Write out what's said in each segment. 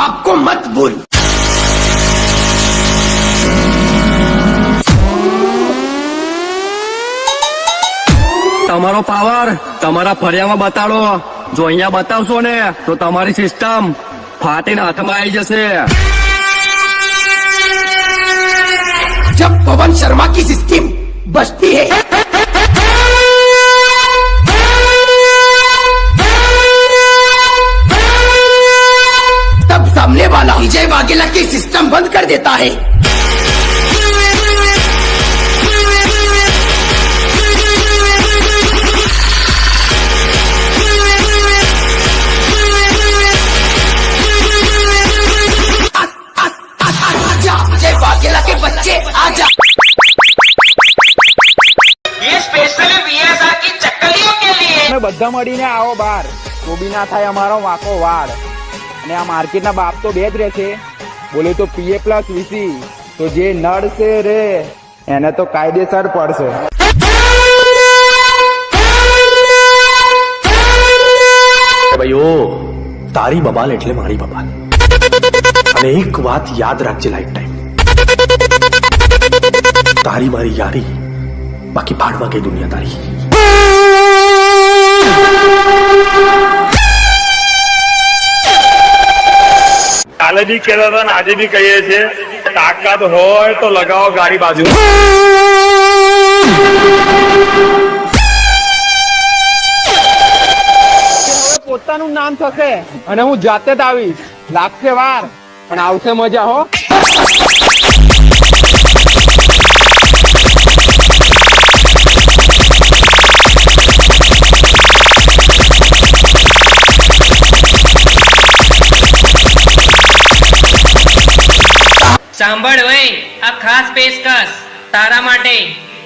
बाप को मत बोल। તમારો પાવર તમારા ફળિયામાં બતાડો. જો અહીંયા બતાવશો ને તો તમારી સિસ્ટમ ફાટીને હાથમાં આવી જશે. जब पवन शर्मा की सिस्टम बजती है तब सामने वाला विजय वाघेला की सिस्टम बंद कर देता है। विजय वाघेला के बच्चे आजा। ये स्पेशली वीएसआर की चक्कलियों के लिए। તમે બધા મળીને આવો બાર, તો બી ના થાય અમારો વાંકો વાળ. અને આ માર્કેટના બાપ તો બે જ રહેશે, બોલે તો પીએ પ્લસ વીસી. તો જે નડશે રે એને તો કાયદેસર પડશે. ભાઈઓ, તારી બબાલ એટલે મારી બબાલ. અને એક વાત યાદ રાખજે લાઈફ ટાઈમ, તારી મારી યારી, બાકી ભાડમાં ગઈ દુનિયા તારી. કાલે બી કહેતા હતા ને આજે બી કહીએ છીએ, તાકાત હોય તો લગાવો ગાડી બાજુ. હવે પોતાનું નામ થશે અને હું જાતે જ આવીશ. લાગશે વાર પણ આવશે મજા હો. સાંભળ ભાઈ, આ ખાસ પેશકશ તારા માટે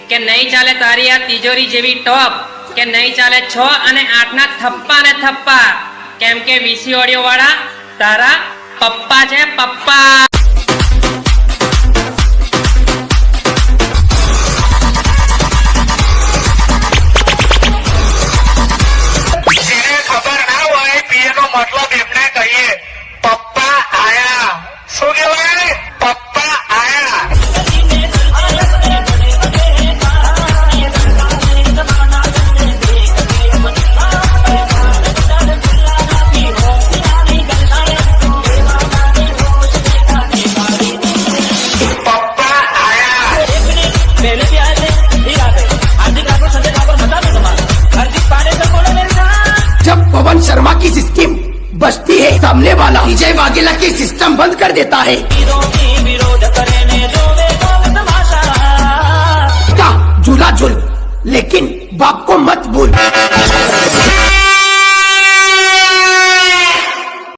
કે નહીં ચાલે તારી આ તિજોરી જેવી ટોપ, કે નહીં ચાલે 6 અને 8 ના થપ્પા ને થપ્પા, કેમ કે વીસી ઓડિયો વાળા તારા પપ્પા છે પપ્પા. જેને ખબર ના હોય પીએ નો મતલબ એમને કહીએ પપ્પા આયા. શું કહેવાય? પપ્પા આયા. પપ્પા આયા. जब पवन शर्मा की सिस्टम बजती है सामने वाला विजय वाघेला की सिस्टम बंद कर देता है। झूला झूल लेकिन बाप को मत भूल।